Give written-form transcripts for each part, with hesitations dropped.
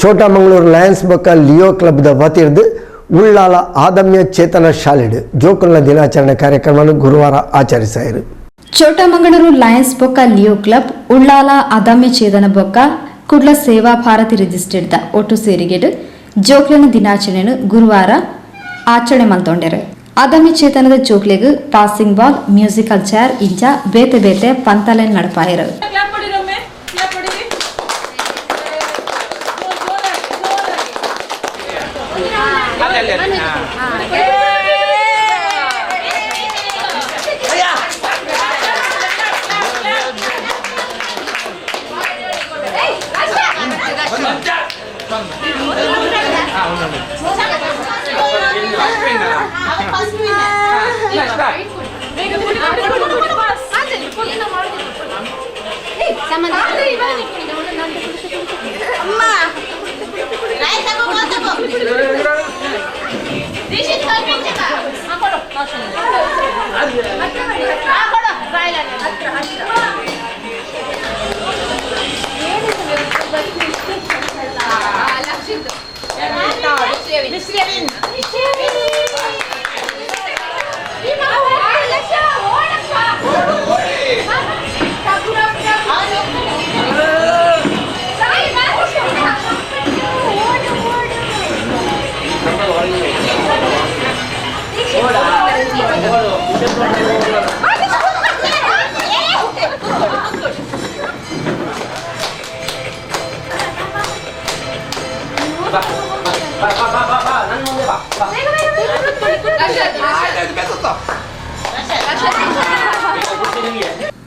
ಚೋಟಮಂಗಳೂರು Lions ಬೊಕ್ಕ Leo ಕ್ಲಬ್ದ ವತಿರ್ದು Ullal ಆದಮ್ಯ ಚೇತನ ಶಾಲೆಡ್ ಜೋಕುಲ್ನ ದಿನಾಚರಣೆ ಕಾರ್ಯಕ್ರಮವನ್ನು ಗುರುವಾರ ಆಚರಿಸಿದರು. ಚೋಟಮಂಗಳೂರು ಲಯನ್ಸ್ ಬೊಕ್ಕ ಲಿಯೋ ಕ್ಲಬ್ ಉಳ್ಳಾಲ ಆದಮ್ಯ ಚೇತನ ಬೊಕ್ಕ ಕುಡ್ಲ ಸೇವಾ ಭಾರತಿ ರಿಜಿಸ್ಟರ್ಡ್ ಒಟ್ಟು ಸೇರಿಗೆಡು ಜೋಕ್ಲನ ದಿನಾಚರಣೆಯನ್ನು ಗುರುವಾರ ಆಚರಣೆ ಮಲ್ತೊಂಡರು. ಆದಮ್ಯ ಚೇತನದ ಜೋಕ್ಲೆಗ್ ಪಾಸಿಂಗ್ ಬಾಲ್, ಮ್ಯೂಸಿಕಲ್ ಚೇರ್ ಇಂಚ ಬೇತೆ ಬೇತೆ ಪಂತಲೆನ್ ನಡಪಾಯರು.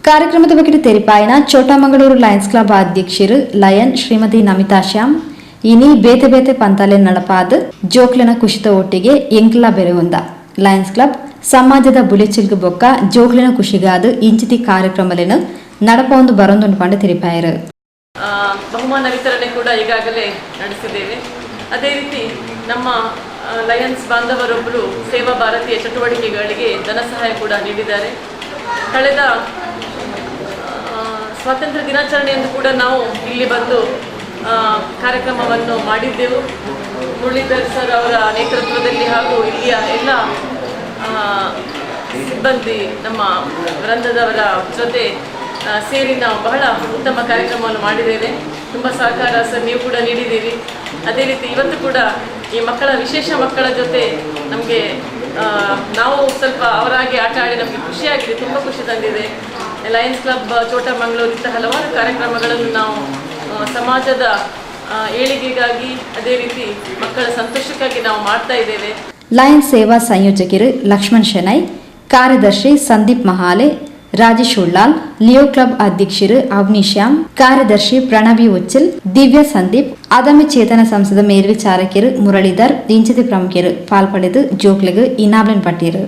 ಕಾರ್ಯಕ್ರಮದ ಬಗ್ಗೆ ತೆರಿಪಾಯಿನ ಚೋಟಮಂಗಳೂರು ಲಯನ್ಸ್ ಕ್ಲಬ್ ಅಧ್ಯಕ್ಷರು ಲಯನ್ ಶ್ರೀಮತಿ ನಮಿತಾ ಶ್ಯಾಮ್ ಇನಿ ಬೇತೆ ಬೇತೆ ಪಂತಾಲೆ ನಡಪಾದ ಜೋಕ್ಲನ ಖುಷಿತ ಒಟ್ಟಿಗೆ ಎಂಕ್ಲ ಬೆರೆ ಹೊಂದ ಲಯನ್ಸ್ ಕ್ಲಬ್ ಸಮಾಜದ ಬುಲೆಚಿಲ್ಗ ಬೊಕ್ಕ ಜೋಕ್ಲಿನ ಖುಷಿಗಾದ ಇಂಚಿತಿ ಕಾರ್ಯಕ್ರಮಲೇನ ನಡಪ ಒಂದು ಬರೊಂದು ಪಂಡ ತೆರಿಪಾಯರು. ಬಹುಮಾನ ವಿತರಣೆ ಕೂಡ ಈಗಾಗಲೇ ನಡೆಸಿದ್ದೇವೆ. ಅದೇ ರೀತಿ ನಮ್ಮ ಲಯನ್ಸ್ ಬಾಂಧವರೊಬ್ಬರು ಸೇವಾ ಭಾರತೀಯ ಚಟುವಟಿಕೆಗಳಿಗೆ ಧನ ಸಹಾಯ ಕೂಡ ನೀಡಿದ್ದಾರೆ. ಕಳೆದ ಸ್ವಾತಂತ್ರ್ಯ ದಿನಾಚರಣೆಯಂದು ಕೂಡ ನಾವು ಇಲ್ಲಿ ಬಂದು ಕಾರ್ಯಕ್ರಮವನ್ನು ಮಾಡಿದ್ದೆವು. ಮುರಳೀಧರ್ ಸರ್ ಅವರ ನೇತೃತ್ವದಲ್ಲಿ ಹಾಗೂ ಇಲ್ಲಿಯ ಎಲ್ಲ ಸಿಬ್ಬಂದಿ ನಮ್ಮ ವೃಂದದವರ ಜೊತೆ ಸೇರಿ ನಾವು ಬಹಳ ಉತ್ತಮ ಕಾರ್ಯಕ್ರಮವನ್ನು ಮಾಡಿದ್ದೇವೆ. ತುಂಬ ಸಹಕಾರ ಸರ್ ನೀವು ಕೂಡ ನೀಡಿದ್ದೀರಿ. ಅದೇ ರೀತಿ ಇವತ್ತು ಕೂಡ ಈ ವಿಶೇಷ ಮಕ್ಕಳ ಜೊತೆ ನಮಗೆ ನಾವು ಸ್ವಲ್ಪ ಅವರಾಗಿ ಆಟ ಆಡಿ ನಮಗೆ ಖುಷಿಯಾಗಿದೆ, ತುಂಬ ಖುಷಿ ತಂದಿದೆ. ಲಯನ್ಸ್ ಕ್ಲಬ್ ಚೋಟಮಂಗಳೂರು ಇಂಥ ಹಲವಾರು ಕಾರ್ಯಕ್ರಮಗಳನ್ನು ನಾವು ಸಮಾಜದ ಏಳಿಗೆಗಾಗಿ ಅದೇ ರೀತಿ ಮಕ್ಕಳ ಸಂತೋಷಕ್ಕಾಗಿ ನಾವು ಮಾಡ್ತಾ ಇದ್ದೇವೆ. ಲಯನ್ಸ್ ಸೇವಾ ಸಂಯೋಜಕರು ಲಕ್ಷ್ಮಣ್ ಶೆನೈ, ಕಾರ್ಯದರ್ಶಿ ಸಂದೀಪ್ ಮಹಾಲೆ, ರಾಜೇಶ್ ಉಳ್ಳಾಲ್, ಲಿಯೋ ಕ್ಲಬ್ ಅಧ್ಯಕ್ಷರು ಅವನಿ ಶ್ಯಾಮ್, ಕಾರ್ಯದರ್ಶಿ ಪ್ರಣವಿ ಉಚ್ಚಿಲ್, ದಿವ್ಯ ಸಂದೀಪ್, ಆದಮ್ಯ ಚೇತನ ಸಂಸ್ಥದ ಮೇಲ್ವಿಚಾರಕರು ಮುರಳೀಧರ್ ಇಂಚತಿ ಪ್ರಮುಖರು ಪಾಲ್ಪಡೆದು ಜೋಕ್ಲೆಗ್ ಇನಾಬ್ಲೆನ್ ಪಟ್ಟಿರು.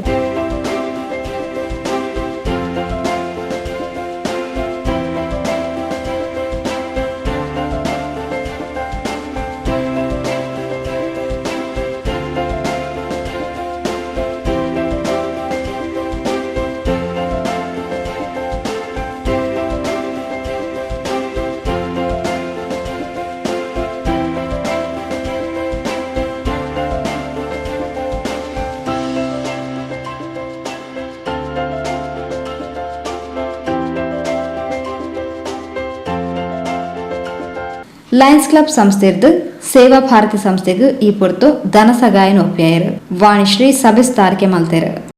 ಲಯನ್ಸ್ ಕ್ಲಬ್ ಸಂಸ್ಥೆರ್ದು ಸೇವಾ ಭಾರತಿ ಸಂಸ್ಥೆಗೂ ಈ ಪೊರ್ತು ಧನ ಸಹಾಯನ ಒಪ್ಪಿಯಾಯರು. ವಾಣಿಶ್ರೀ ಸಭೆ ಸ್ಥಾರಿಕೆ ಮಲ್ತೇರು.